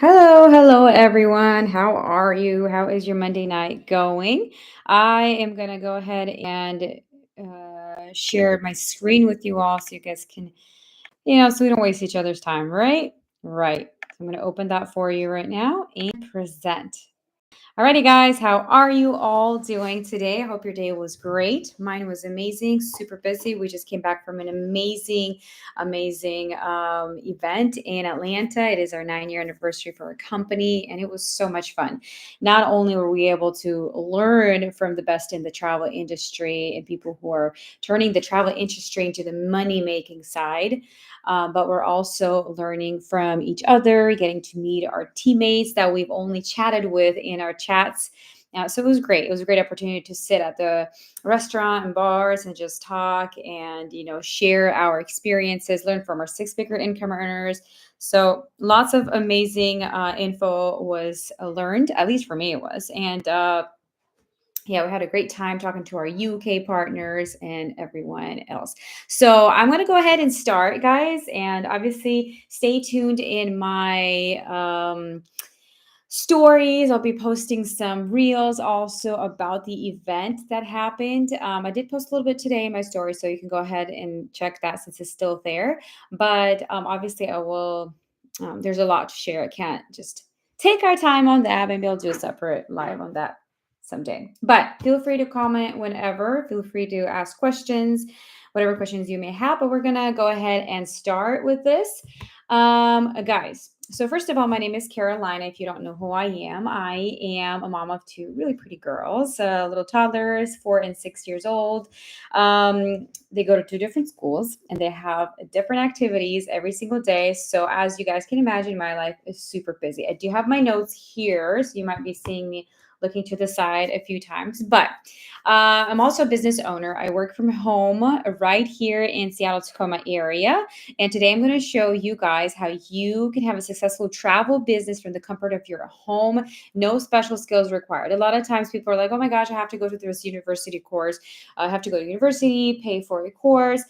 Hello everyone. How are you? How is your Monday night going? I am going to go ahead and share my screen with you all so you guys can, so we don't waste each other's time, right? Right. So I'm going to open that for you right now and present. Alrighty, guys, how are you all doing today? I hope your day was great. Mine was amazing, super busy. We just came back from an amazing event in Atlanta. It is our 9-year anniversary for our company, and it was so much fun. Not only were we able to learn from the best in the travel industry and people who are turning the travel industry into the money making side, but we're also learning from each other, getting to meet our teammates that we've only chatted with in our chats. So it was great. It was a great opportunity to sit at the restaurant and bars and just talk and share our experiences, learn from our six-figure income earners. So lots of amazing info was learned. At least for me, it was. And yeah, we had a great time talking to our UK partners and everyone else. So I'm going to go ahead and start, guys. And obviously, stay tuned in my stories. I'll be posting some reels also about the event that happened. I did post a little bit today in my story, so you can go ahead and check that since it's still there. But obviously, I will. There's a lot to share. I can't just take our time on that. Maybe I'll do a separate live on that someday. But feel free to comment whenever. Feel free to ask questions, whatever questions you may have. But we're gonna go ahead and start with this, guys. So first of all, my name is Carolina. If you don't know who I am a mom of two really pretty girls, little toddlers, 4 and 6 years old. They go to two different schools and they have different activities every single day. So as you guys can imagine, my life is super busy. I do have my notes here, so you might be seeing me looking to the side a few times. But I'm also a business owner. I work from home right here in Seattle, Tacoma area. And today I'm going to show you guys how you can have a successful travel business from the comfort of your home. No special skills required. A lot of times people are like, oh my gosh, I have to go to this university course. I have to go to university, pay for a course,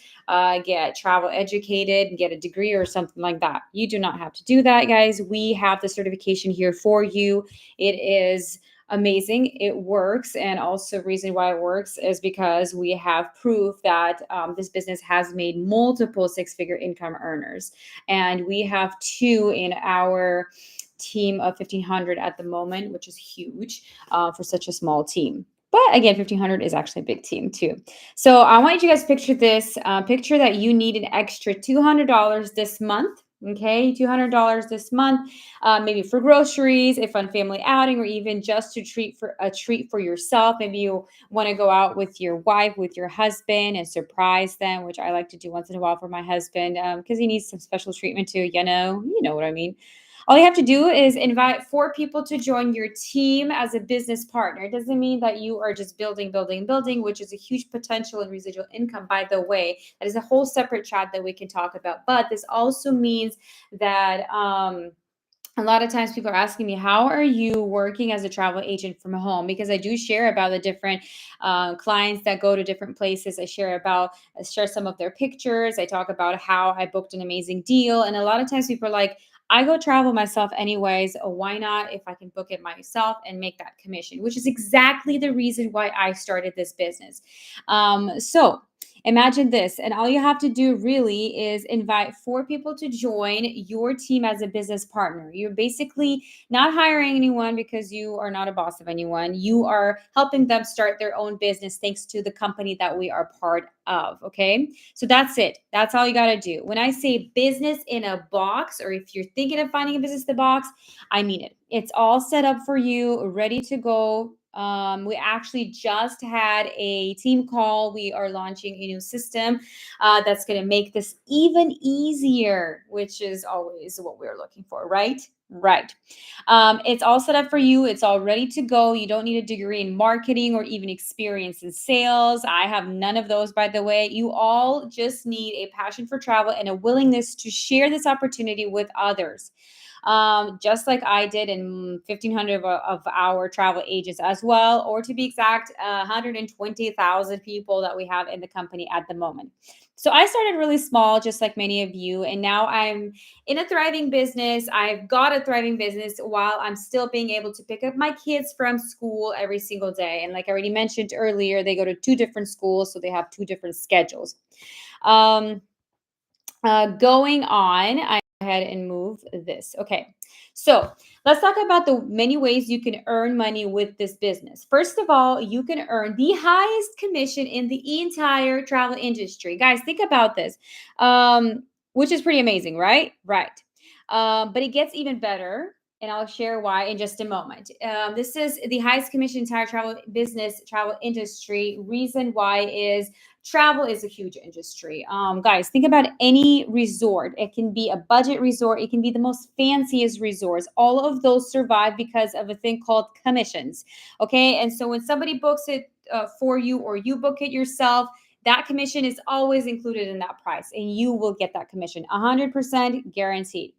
get travel educated, and get a degree or something like that. You do not have to do that, guys. We have the certification here for you. It is amazing. It works. And also reason why it works is because we have proof that this business has made multiple six-figure income earners. And we have two in our team of 1,500 at the moment, which is huge for such a small team. But again, 1,500 is actually a big team too. So I want you guys to picture this. Picture that you need an extra $200 this month. Okay, $200 this month, maybe for groceries, a fun family outing, or even just to treat for a treat for yourself. Maybe you want to go out with your wife, with your husband, and surprise them, which I like to do once in a while for my husband because he needs some special treatment too. You know what I mean. All you have to do is invite four people to join your team as a business partner. It doesn't mean that you are just building, which is a huge potential in residual income, by the way. That is a whole separate chat that we can talk about. But this also means that a lot of times people are asking me, how are you working as a travel agent from home? Because I do share about the different clients that go to different places. I share some of their pictures. I talk about how I booked an amazing deal. And a lot of times people are like, I go travel myself anyways. Why not if I can book it myself and make that commission, which is exactly the reason why I started this business. So imagine this, and all you have to do really is invite four people to join your team as a business partner. You're basically not hiring anyone because you are not a boss of anyone. You are helping them start their own business thanks to the company that we are part of. Okay. So that's it. That's all you got to do. When I say business in a box, or if you're thinking of finding a business in a box, I mean it. It's all set up for you, ready to go. We actually just had a team call. We are launching a new system that's going to make this even easier, which is always what we're looking for, right? Right. It's all set up for you. It's all ready to go. You don't need a degree in marketing or even experience in sales. I have none of those, by the way. You all just need a passion for travel and a willingness to share this opportunity with others, just like I did in 1,500 of our travel agents as well, or to be exact, 120,000 people that we have in the company at the moment. So I started really small, just like many of you, and now I'm in a thriving business. I've got a thriving business while I'm still being able to pick up my kids from school every single day. And like I already mentioned earlier, they go to two different schools, so they have two different schedules. Um, going on, I go ahead and move this. Okay. So let's talk about the many ways you can earn money with this business. First of all, you can earn the highest commission in the entire travel industry. Guys, think about this, which is pretty amazing, right? Right. But it gets even better. And I'll share why in just a moment. This is the highest commission entire travel business, travel industry. Reason why is travel is a huge industry. Guys, think about any resort. It can be a budget resort, it can be the most fanciest resorts. All of those survive because of a thing called commissions. Okay. And so when somebody books it for you or you book it yourself, that commission is always included in that price and you will get that commission 100% guaranteed.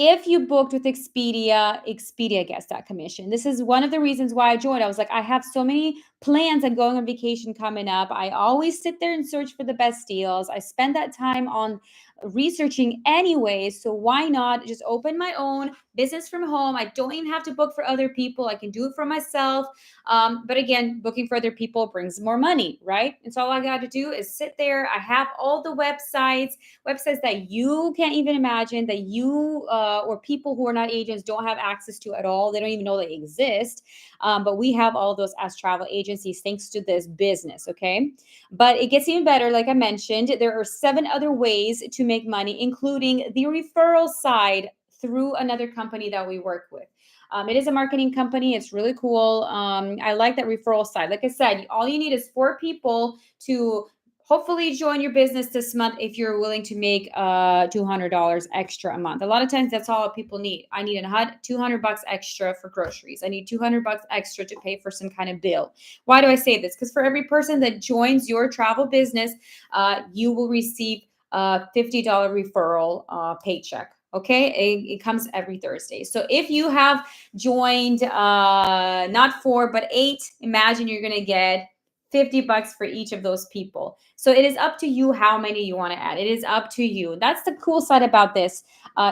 If you booked with Expedia gets that commission. This is one of the reasons why I joined. I was like, I have so many plans. I'm going on vacation coming up. I always sit there and search for the best deals. I spend that time on researching anyway. So why not just open my own business from home? I don't even have to book for other people. I can do it for myself. But again, booking for other people brings more money, right? And so all I got to do is sit there. I have all the websites that you can't even imagine, that you or people who are not agents don't have access to at all. They don't even know they exist. But we have all those as travel agencies thanks to this business. Okay. But it gets even better. Like I mentioned, there are 7 other ways to make money, including the referral side through another company that we work with. It is a marketing company. It's really cool. I like that referral side. Like I said, all you need is 4 people to hopefully join your business this month if you're willing to make $200 extra a month. A lot of times that's all people need. I need a 200 bucks extra for groceries. I need 200 bucks extra to pay for some kind of bill. Why do I say this? Because for every person that joins your travel business, you will receive a $50 referral paycheck. Okay, it comes every Thursday. So if you have joined not 4 but 8, imagine you're gonna get 50 bucks for each of those people. So it is up to you how many you want to add. It is up to you. That's the cool side about this,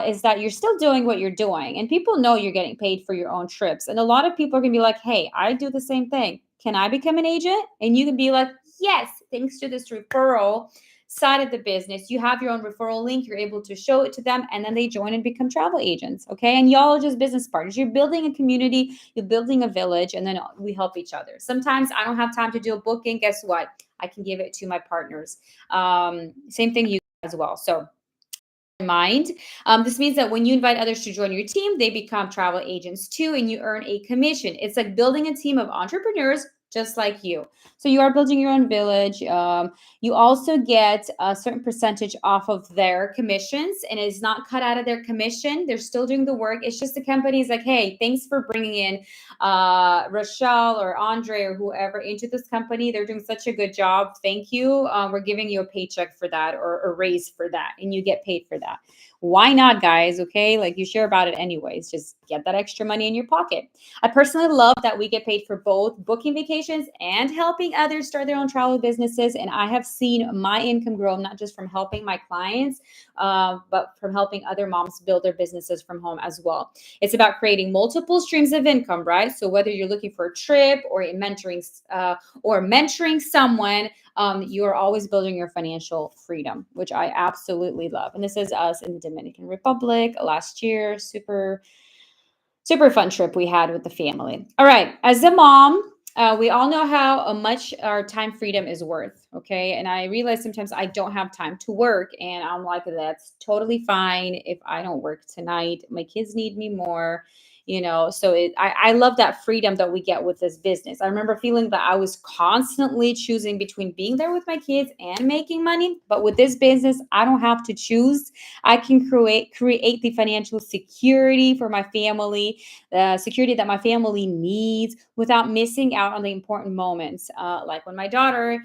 is that you're still doing what you're doing, and people know you're getting paid for your own trips. And a lot of people are gonna be like, "Hey, I do the same thing. Can I become an agent?" And you can be like, "Yes, thanks to this referral side of the business, you have your own referral link. You're able to show it to them, and then they join and become travel agents." Okay, and y'all are just business partners. You're building a community, you're building a village, and then we help each other. Sometimes I don't have time to do a booking. Guess what? I can give it to my partners. Same thing you as well. So mind. This means that when you invite others to join your team, they become travel agents too, and you earn a commission. It's like building a team of entrepreneurs just like you. So you are building your own village. You also get a certain percentage off of their commissions, and it's not cut out of their commission. They're still doing the work. It's just the company's like, hey, thanks for bringing in Rochelle or Andre or whoever into this company. They're doing such a good job. Thank you. We're giving you a paycheck for that or a raise for that, and you get paid for that. Why not, guys? Okay, like you share about it anyways. Just get that extra money in your pocket. I personally love that we get paid for both booking vacations and helping others start their own travel businesses. And I have seen my income grow not just from helping my clients, but from helping other moms build their businesses from home as well. It's about creating multiple streams of income, right? So whether you're looking for a trip or mentoring someone, you are always building your financial freedom, which I absolutely love. And this is us in the Dominican Republic last year. Super fun trip we had with the family. All right. As a mom, we all know how much our time freedom is worth. Okay. And I realize sometimes I don't have time to work. And I'm like, that's totally fine if I don't work tonight. My kids need me more. So I love that freedom that we get with this business. I remember feeling that I was constantly choosing between being there with my kids and making money. But with this business, I don't have to choose. I can create the financial security for my family, the security that my family needs without missing out on the important moments. Like when my daughter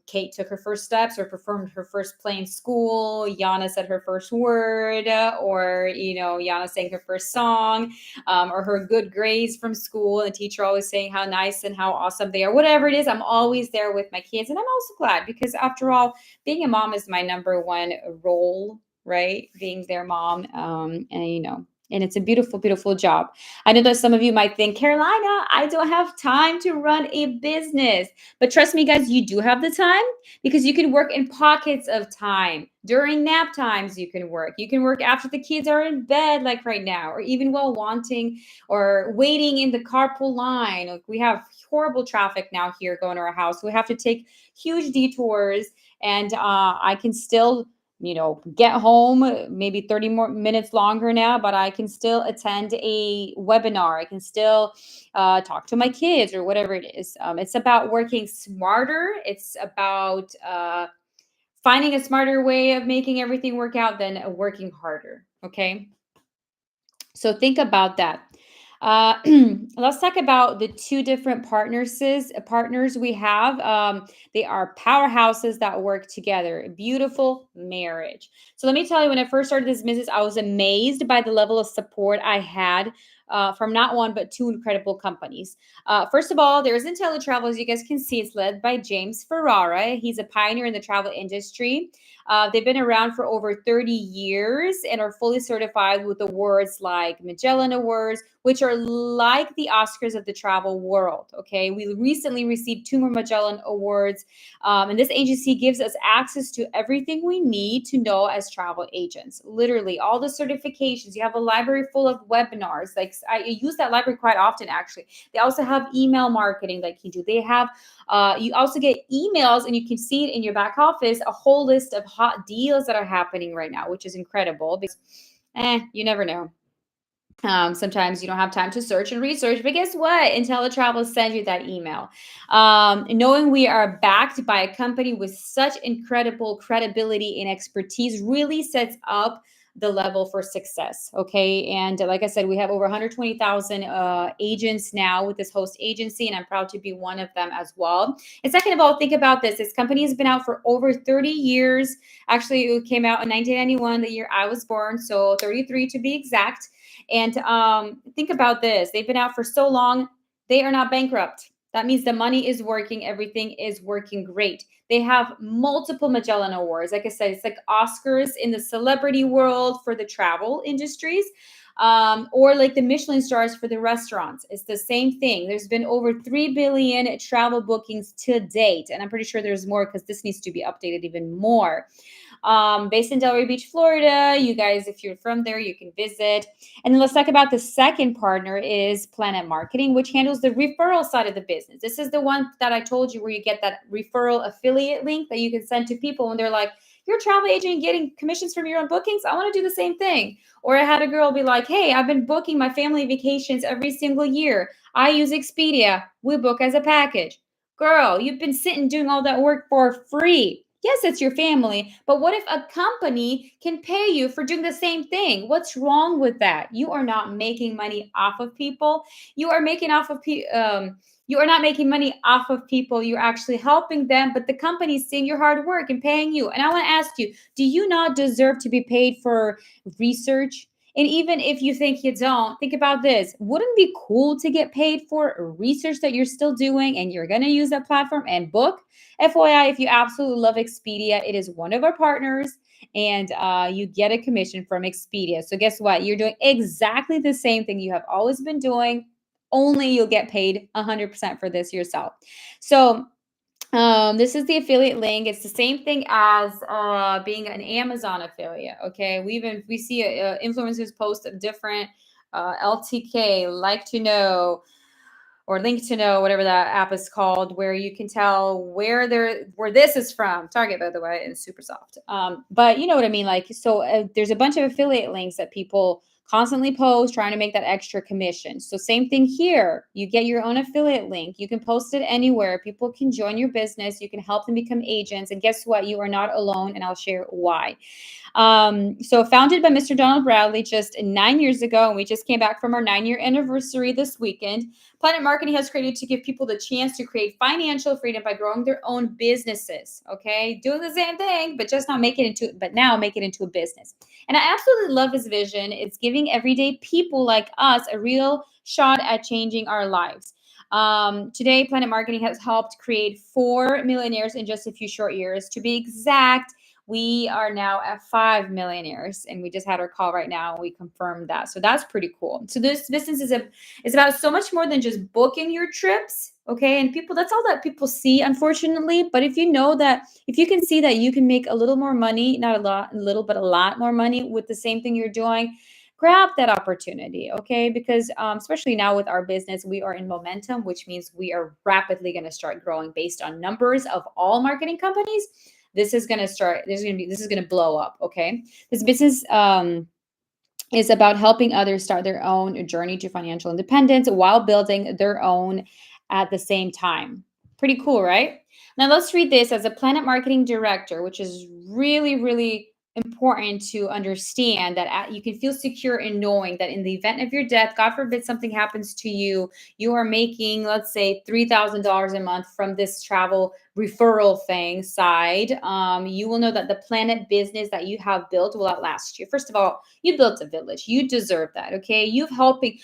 Kate took her first steps or performed her first play in school. Yana said her first word, or Yana sang her first song, or her good grades from school. And the teacher always saying how nice and how awesome they are. Whatever it is, I'm always there with my kids, and I'm also glad because after all, being a mom is my number one role, right? Being their mom, and and it's a beautiful, beautiful job. I know that some of you might think, Carolina, I don't have time to run a business. But trust me, guys, you do have the time because you can work in pockets of time. During nap times, you can work. You can work after the kids are in bed, like right now, or even while wanting or waiting in the carpool line. Like we have horrible traffic now here going to our house. We have to take huge detours, and I can still get home maybe 30 more minutes longer now, but I can still attend a webinar. I can still talk to my kids or whatever it is. It's about working smarter. It's about finding a smarter way of making everything work out than working harder. Okay. So think about that. Uh, let's talk about the two different partners we have. They are powerhouses that work together. A beautiful marriage. So let me tell you, when I first started this business, I was amazed by the level of support I had from not one but two incredible companies. First of all, there's IntelliTravel. As you guys can see, it's led by James Ferrara. He's a pioneer in the travel industry. They've been around for over 30 years and are fully certified with awards like Magellan Awards, which are like the Oscars of the travel world. Okay. We recently received two more Magellan Awards. And this agency gives us access to everything we need to know as travel agents. Literally, all the certifications. You have a library full of webinars. Like I use that library quite often, actually. They also have email marketing like you do. They have you also get emails, and you can see it in your back office, a whole list of hot deals that are happening right now, which is incredible because you never know. Sometimes you don't have time to search and research, but guess what? IntelliTravel sends you that email. Knowing we are backed by a company with such incredible credibility and expertise really sets up the level for success. Okay. And like I said, we have over 120,000 agents now with this host agency, and I'm proud to be one of them as well. And second of all, think about this. This company has been out for over 30 years. Actually, it came out in 1991, the year I was born. So 33 to be exact. And think about this. They've been out for so long, they are not bankrupt. That means the money is working. Everything is working great. They have multiple Magellan Awards. Like I said, it's like Oscars in the celebrity world for the travel industries, or like the Michelin stars for the restaurants. It's the same thing. There's been over 3 billion travel bookings to date. And I'm pretty sure there's more because this needs to be updated even more. Based in Delray Beach, Florida. You guys, if you're from there, you can visit. And then let's talk about the second partner is Planet Marketing, which handles the referral side of the business. This is the one that I told you where you get that referral affiliate link that you can send to people when they're like, you're a travel agent getting commissions from your own bookings. I want to do the same thing. Or I had a girl be like, hey, I've been booking my family vacations every single year. I use Expedia. We book as a package. Girl, you've been sitting doing all that work for free. Yes, it's your family, but what if a company can pay you for doing the same thing? What's wrong with that? You are not making money off of people. You are making off of you are not making money off of people. You're actually helping them, but the company's seeing your hard work and paying you. And I want to ask you, do you not deserve to be paid for research? And even if you think you don't, think about this. Wouldn't it be cool to get paid for research that you're still doing and you're going to use that platform and book? FYI, if you absolutely love Expedia, it is one of our partners, and you get a commission from Expedia. So guess what? You're doing exactly the same thing you have always been doing, only you'll get paid 100% for this yourself. So this is the affiliate link. It's the same thing as being an Amazon affiliate. Okay, we see influencers post different LTK, like to know, or link to know, whatever that app is called, where you can tell where this is from. Target, by the way, is super soft. But you know what I mean. Like, so there's a bunch of affiliate links that people constantly post, trying to make that extra commission. So same thing here. You get your own affiliate link. You can post it anywhere. People can join your business. You can help them become agents. And guess what? You are not alone. And I'll share why. So founded by Mr. Donald Bradley just 9 years ago, and we just came back from our 9-year anniversary this weekend. Planet Marketing has created to give people the chance to create financial freedom by growing their own businesses. Okay, doing the same thing, but just not make it into, but now make it into a business. And I absolutely love his vision. It's giving everyday people like us a real shot at changing our lives. Today, Planet Marketing has helped create 4 millionaires in just a few short years. To be exact, we are now at 5 millionaires, and we just had our call right now. And we confirmed that, so that's pretty cool. So this business is about so much more than just booking your trips, okay? And people, that's all that people see, unfortunately. But if you know that, if you can see that you can make a little more money, not a lot, a little, but a lot more money with the same thing you're doing, grab that opportunity, okay? Because especially now with our business, we are in momentum, which means we are rapidly going to start growing based on numbers of all marketing companies. This is going to start, this is going to blow up, okay? This business is about helping others start their own journey to financial independence while building their own at the same time. Pretty cool, right? Now let's read this as a Planet Marketing Director, which is really, really important to understand that you can feel secure in knowing that in the event of your death, God forbid something happens to you, you are making, let's say, $3,000 a month from this travel referral thing side. You will know that the Planet business that you have built will outlast you. First of all, you built a village. You deserve that. Okay. You're helping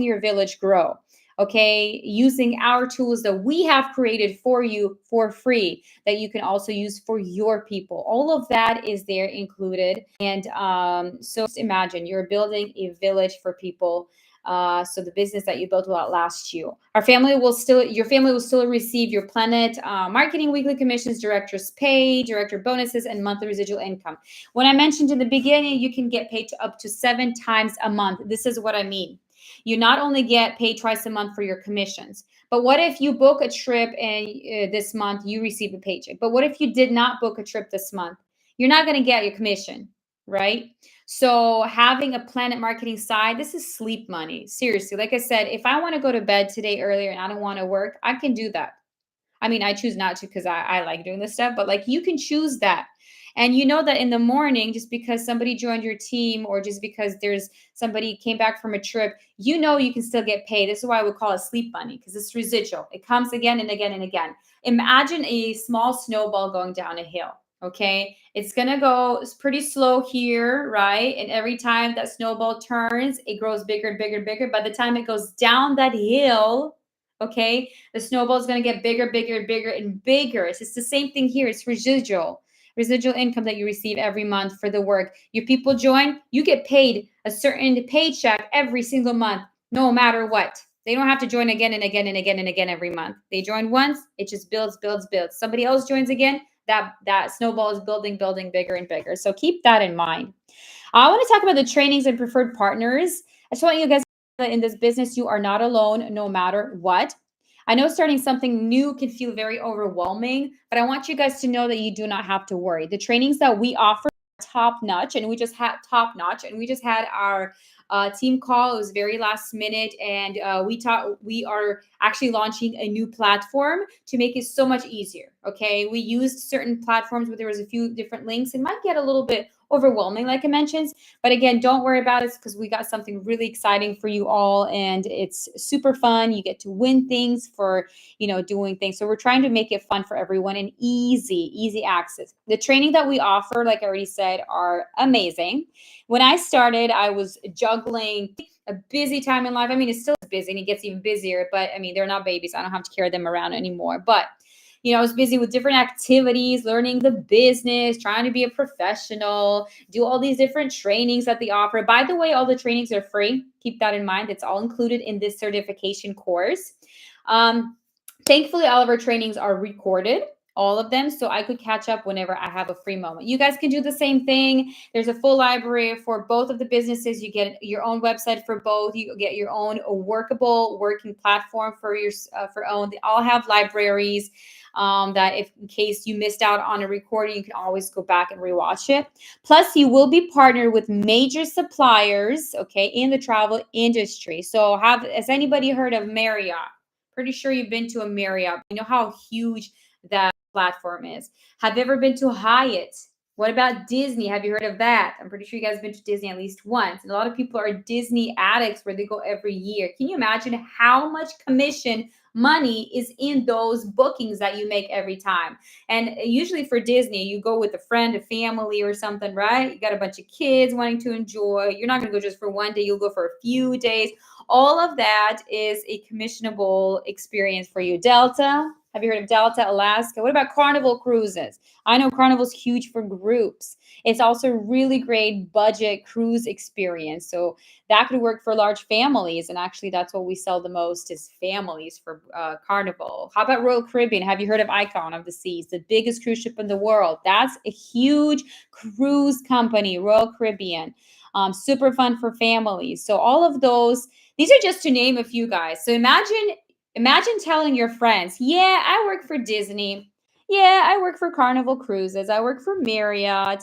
your village grow. Okay. Using our tools that we have created for you for free that you can also use for your people. All of that is there included. And so just imagine you're building a village for people. So the business that you built will outlast you. Your family will still receive your Planet Marketing weekly commissions, director's pay, director bonuses, and monthly residual income. When I mentioned in the beginning, you can get paid to up to 7 times a month. This is what I mean. You not only get paid twice a month for your commissions, but what if you book a trip and this month you receive a paycheck? But what if you did not book a trip this month? You're not going to get your commission, right? So having a Planet Marketing side, this is sleep money. Seriously, like I said, if I want to go to bed today earlier and I don't want to work, I can do that. I mean, I choose not to because I like doing this stuff, but like you can choose that. And you know that in the morning, just because somebody joined your team or just because there's somebody came back from a trip, you know you can still get paid. This is why we call it sleep money, because it's residual. It comes again and again and again. Imagine a small snowball going down a hill. Okay. It's going to go pretty slow here, right? And every time that snowball turns, it grows bigger and bigger and bigger. By the time it goes down that hill, okay, the snowball is going to get bigger, bigger, and bigger and bigger. It's the same thing here. It's residual income that you receive every month for the work. Your people join, you get paid a certain paycheck every single month, no matter what. They don't have to join again and again and again and again every month. They join once, it just builds, builds, builds. Somebody else joins again, that snowball is building, building bigger and bigger. So keep that in mind. I want to talk about the trainings and preferred partners. I just want you guys to know that in this business, you are not alone no matter what. I know starting something new can feel very overwhelming, but I want you guys to know that you do not have to worry. The trainings that we offer are top notch, and we just had our team call. It was very last minute, and we are actually launching a new platform to make it so much easier. Okay, we used certain platforms where there was a few different links. It might get a little bit overwhelming, like I mentioned, but again, don't worry about it because we got something really exciting for you all, and it's super fun. You get to win things for doing things. So we're trying to make it fun for everyone and easy access. The training that we offer, like I already said, are amazing. When I started, I was juggling a busy time in life. I mean, it's still busy and it gets even busier, but I mean, they're not babies. I don't have to carry them around anymore. But I was busy with different activities, learning the business, trying to be a professional, do all these different trainings that they offer. By the way, all the trainings are free. Keep that in mind. It's all included in this certification course. Thankfully, all of our trainings are recorded. all of them, so I could catch up whenever I have a free moment. You guys can do the same thing. There's a full library for both of the businesses. You get your own website for both. You get your own workable working platform for your for own. They all have libraries that if in case you missed out on a recording, you can always go back and rewatch it. Plus, you will be partnered with major suppliers, okay, in the travel industry. So, has anybody heard of Marriott? Pretty sure you've been to a Marriott. You know how huge that platform is. Have you ever been to Hyatt? What about Disney? Have you heard of that? I'm pretty sure you guys have been to Disney at least once. And a lot of people are Disney addicts where they go every year. Can you imagine how much commission money is in those bookings that you make every time? And usually for Disney, you go with a friend, a family, or something, right? You got a bunch of kids wanting to enjoy. You're not going to go just for one day, you'll go for a few days. All of that is a commissionable experience for you. Delta, have you heard of Delta, Alaska? What about Carnival Cruises? I know Carnival's huge for groups. It's also really great budget cruise experience. So that could work for large families. And actually, that's what we sell the most is families for Carnival. How about Royal Caribbean? Have you heard of Icon of the Seas, the biggest cruise ship in the world? That's a huge cruise company, Royal Caribbean. Super fun for families. So all of those, these are just to name a few, guys. So imagine telling your friends, yeah, I work for Disney. Yeah, I work for Carnival Cruises. I work for Marriott.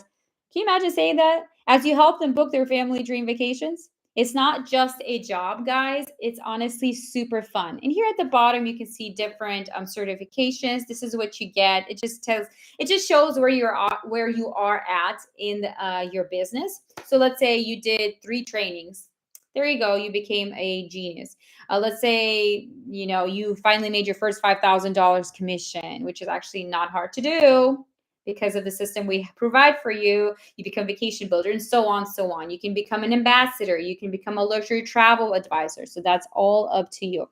Can you imagine saying that as you help them book their family dream vacations? It's not just a job, guys. It's honestly super fun. And here at the bottom, you can see different certifications. This is what you get. It just shows where you are at in your business. So let's say you did 3 trainings. There you go. You became a genius. Let's say you finally made your first $5,000 commission, which is actually not hard to do because of the system we provide for you. You become vacation builder and so on, so on. You can become an ambassador. You can become a luxury travel advisor. So that's all up to you.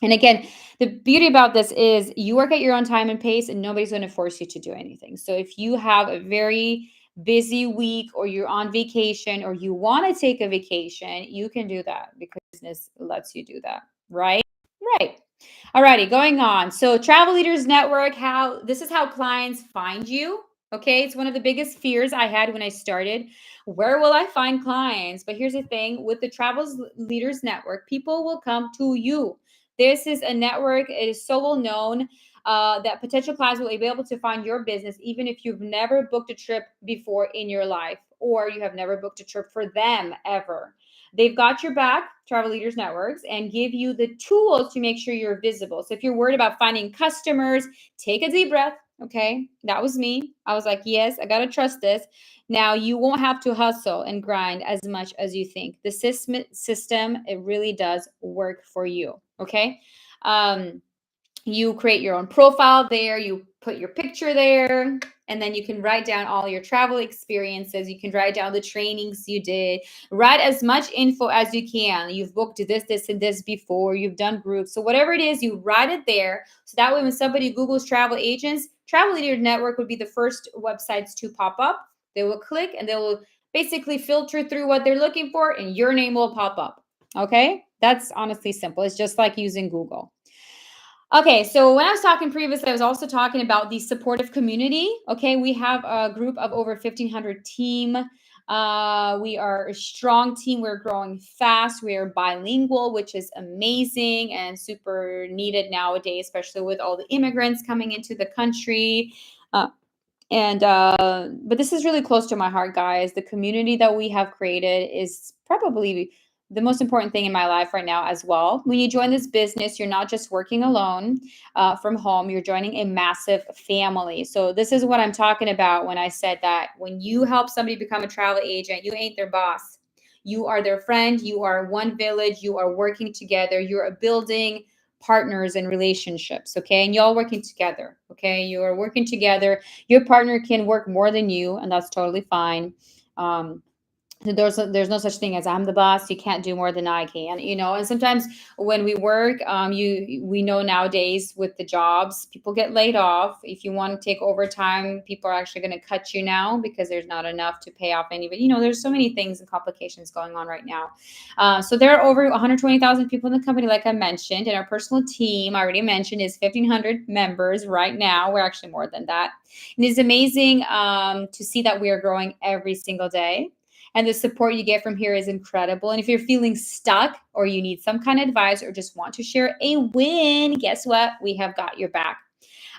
And again, the beauty about this is you work at your own time and pace, and nobody's going to force you to do anything. So if you have a very busy week, or you're on vacation, or you want to take a vacation, you can do that because business lets you do that, right? Right. Alrighty, going on. So Travel Leaders Network, how this is how clients find you. Okay, it's one of the biggest fears I had when I started. Where will I find clients? But here's the thing, with the Travel Leaders Network, people will come to you. This is a network, it is so well known that potential clients will be able to find your business even if you've never booked a trip before in your life, or you have never booked a trip for them ever. They've got your back, Travel Leaders Networks, and give you the tools to make sure you're visible. So if you're worried about finding customers, take a deep breath. Okay, that was me. I was like, yes, I got to trust this. Now you won't have to hustle and grind as much as you think. The system, it really does work for you. Okay. You create your own profile there, you put your picture there, and then you can write down all your travel experiences. You can write down the trainings you did, write as much info as you can. You've booked this and this before, you've done groups, so whatever it is, you write it there, so that way when somebody googles travel agents, Travel Leader Network would be the first websites to pop up. They will click and they will basically filter through what they're looking for, and your name will pop up. Okay, that's honestly simple. It's just like using Google. Okay, so when I was talking previously, I was also talking about the supportive community. Okay, we have a group of over 1,500 team. We are a strong team. We're growing fast. We are bilingual, which is amazing and super needed nowadays, especially with all the immigrants coming into the country. Uh, and but this is really close to my heart, guys. The community that we have created is probably the most important thing in my life right now as well. When you join this business, you're not just working alone from home, you're joining a massive family. So this is what I'm talking about when I said that when you help somebody become a travel agent, you ain't their boss. You are their friend. You are one village. You are working together. You are building partners and relationships. Okay. And y'all working together. Okay. You are working together. Your partner can work more than you, and that's totally fine. Um, There's no such thing as I'm the boss. You can't do more than I can, you know. And sometimes when we work, we know nowadays with the jobs, people get laid off. If you want to take overtime, people are actually going to cut you now because there's not enough to pay off anybody. You know, there's so many things and complications going on right now. So there are over 120,000 people in the company, like I mentioned, and our personal team, I already mentioned, is 1,500 members right now. We're actually more than that, and it's amazing to see that we are growing every single day, and the support you get from here is incredible. And if you're feeling stuck or you need some kind of advice or just want to share a win, guess what? We have got your back.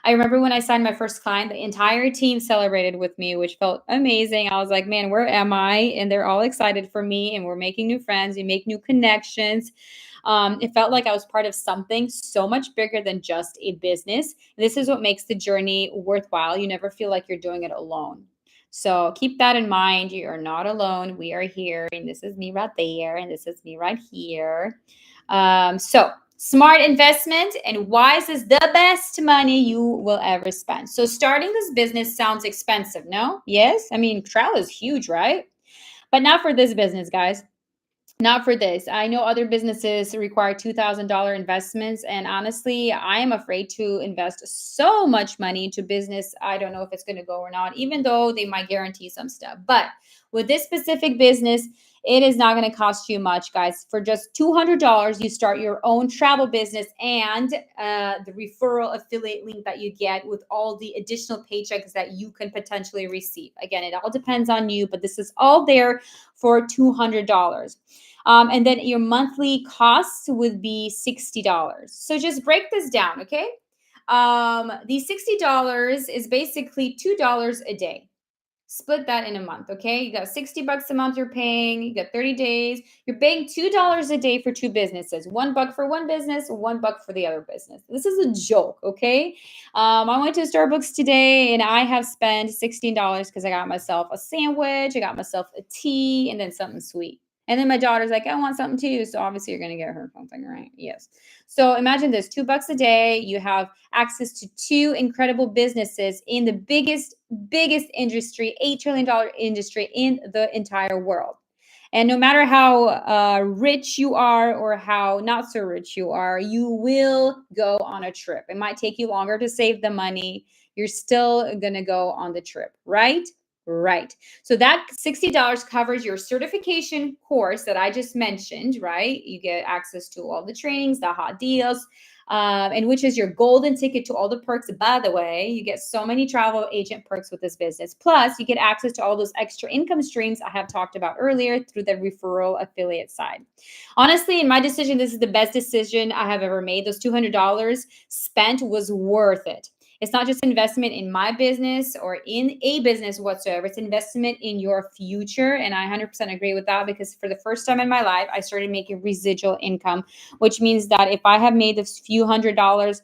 I remember when I signed my first client, the entire team celebrated with me, which felt amazing. I was like, man, where am I? And they're all excited for me, and we're making new friends, we make new connections. It felt like I was part of something so much bigger than just a business. This is what makes the journey worthwhile. You never feel like you're doing it alone. So keep that in mind. You are not alone. We are here, and this is me right there, and this is me right here. So smart investment and wise is the best money you will ever spend. So starting this business sounds expensive, no? Yes? I mean, travel is huge, right? But not for this business, guys. Not for this. I know other businesses require $2,000 investments. And honestly, I am afraid to invest so much money into business. I don't know if it's going to go or not, even though they might guarantee some stuff. But with this specific business, it is not going to cost you much, guys. For just $200, you start your own travel business and the referral affiliate link that you get with all the additional paychecks that you can potentially receive. Again, it all depends on you, but this is all there for $200. And then your monthly costs would be $60. So just break this down, okay? The $60 is basically $2 a day. Split that in a month, okay? You got 60 bucks a month you're paying, you got 30 days. You're paying $2 a day for two businesses. $1 for one business, $1 for the other business. This is a joke, okay? I went to Starbucks today and I have spent $16 because I got myself a sandwich, I got myself a tea, and then something sweet. And then my daughter's like, I want something too. So obviously you're gonna get her something, right? Yes. So imagine this: $2 a day. You have access to two incredible businesses in the biggest industry, $8 trillion industry in the entire world. And no matter how rich you are or how not so rich you are, you will go on a trip. It might take you longer to save the money. You're still going to go on the trip, right? Right. So that $60 covers your certification course that I just mentioned, right? You get access to all the trainings, the hot deals, and which is your golden ticket to all the perks. By the way, you get so many travel agent perks with this business. Plus, you get access to all those extra income streams I have talked about earlier through the referral affiliate side. Honestly, in my decision, this is the best decision I have ever made. Those $200 spent was worth it. It's not just investment in my business or in a business whatsoever. It's investment in your future. And I 100% agree with that because for the first time in my life, I started making residual income, which means that if I have made this few $100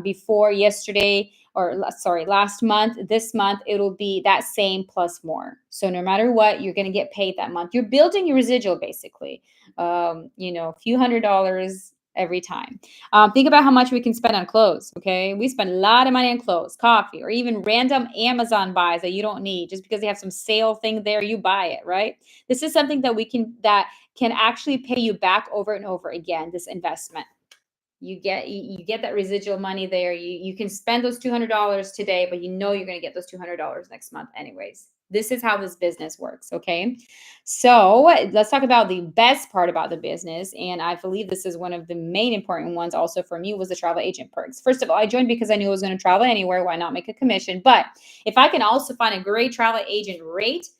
before yesterday, or sorry, last month, this month, it'll be that same plus more. So no matter what, you're going to get paid that month. You're building your residual basically, a few $100 every time. Think about how much we can spend on clothes. Okay. We spend a lot of money on clothes, coffee, or even random Amazon buys that you don't need just because they have some sale thing there, you buy it, right? This is something that can actually pay you back over and over again, this investment. You get that residual money there. You can spend those $200 today, but you know you're going to get those $200 next month anyways. This is how this business works, okay? So let's talk about the best part about the business, and I believe this is one of the main important ones also for me was the travel agent perks. First of all, I joined because I knew I was going to travel anywhere. Why not make a commission? But if I can also find a great travel agent rate,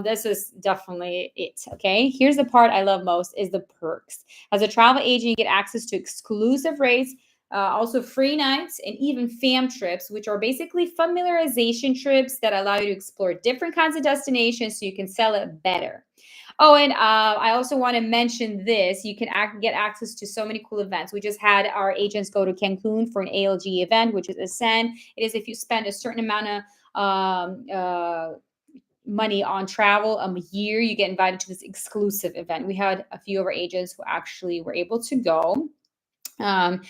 this is definitely it. Okay, here's the part I love most is the perks. As a travel agent, you get access to exclusive rates, also free nights, and even fam trips, which are basically familiarization trips that allow you to explore different kinds of destinations so you can sell it better. Oh, and I also want to mention this. You can get access to so many cool events. We just had our agents go to Cancun for an ALG event, which is Ascend. It is if you spend a certain amount of money on travel a year, you get invited to this exclusive event. We had a few of our agents who actually were able to go. Um,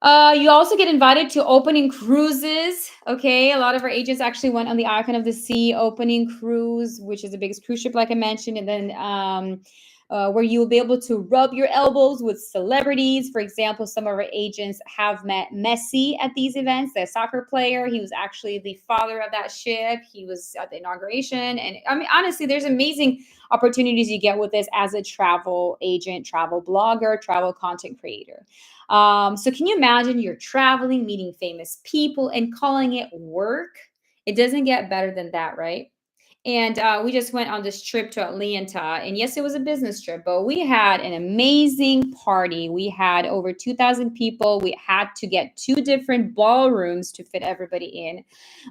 You also get invited to opening cruises. Okay, a lot of our agents actually went on the Icon of the Sea opening cruise, which is the biggest cruise ship, like I mentioned, and then where you will be able to rub your elbows with celebrities. For example, some of our agents have met Messi at these events, the soccer player. He was actually the father of that ship. He was at the inauguration, and I mean, honestly, there's amazing opportunities you get with this as a travel agent, travel blogger, travel content creator. So can you imagine you're traveling, meeting famous people, and calling it work? It doesn't get better than that, right? And we just went on this trip to Atlanta. And yes, it was a business trip, but we had an amazing party. We had over 2,000 people. We had to get two different ballrooms to fit everybody in.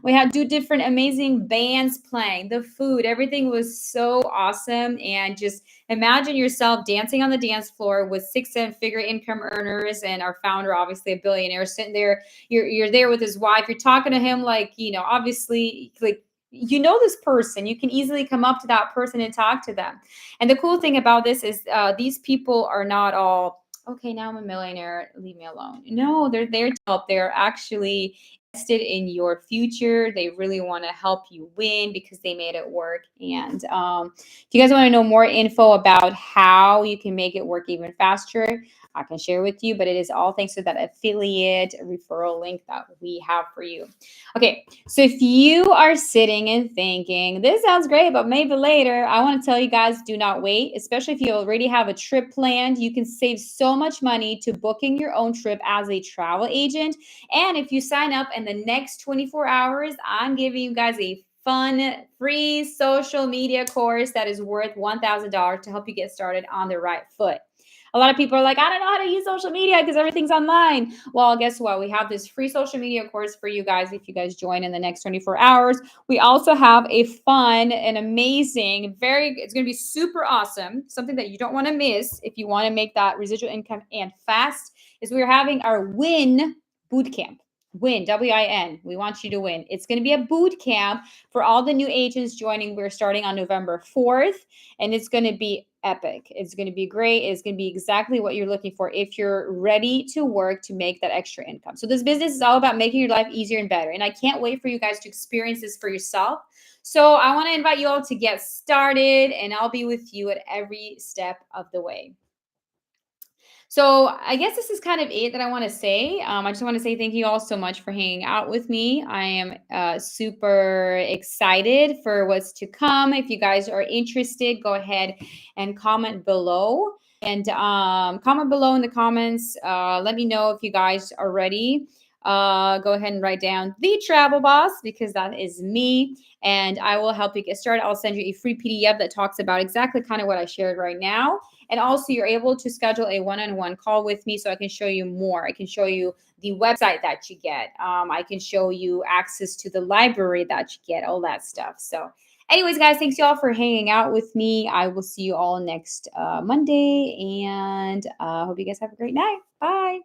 We had two different amazing bands playing, the food, everything was so awesome. And just imagine yourself dancing on the dance floor with six-figure income earners and our founder, obviously a billionaire, sitting there. You're there with his wife. You're talking to him like, obviously, like, this person, you can easily come up to that person and talk to them. And the cool thing about this is these people are not all, okay, now I'm a millionaire, leave me alone. No, they're there to help. They're actually invested in your future. They really want to help you win because they made it work. And if you guys want to know more info about how you can make it work even faster, I can share with you, but it is all thanks to that affiliate referral link that we have for you. Okay, so if you are sitting and thinking, this sounds great, but maybe later, I want to tell you guys, do not wait, especially if you already have a trip planned. You can save so much money to booking your own trip as a travel agent. And if you sign up in the next 24 hours, I'm giving you guys a fun, free social media course that is worth $1,000 to help you get started on the right foot. A lot of people are like, I don't know how to use social media because everything's online. Well, guess what? We have this free social media course for you guys if you guys join in the next 24 hours. We also have a fun and amazing, it's going to be super awesome. Something that you don't want to miss if you want to make that residual income and fast is we're having our Win boot camp. Win, WIN. We want you to win. It's going to be a boot camp for all the new agents joining. We're starting on November 4th, and it's going to be epic. It's going to be great. It's going to be exactly what you're looking for if you're ready to work to make that extra income. So this business is all about making your life easier and better. And I can't wait for you guys to experience this for yourself. So I want to invite you all to get started, and I'll be with you at every step of the way. So I guess this is kind of it that I want to say. I just want to say thank you all so much for hanging out with me. I am super excited for what's to come. If you guys are interested, go ahead and comment below. And comment below in the comments. Let me know if you guys are ready. Go ahead and write down the travel boss because that is me. And I will help you get started. I'll send you a free PDF that talks about exactly kind of what I shared right now. And also, you're able to schedule a one-on-one call with me so I can show you more. I can show you the website that you get. I can show you access to the library that you get, all that stuff. So anyways, guys, thanks y'all for hanging out with me. I will see you all next Monday. And hope you guys have a great night. Bye.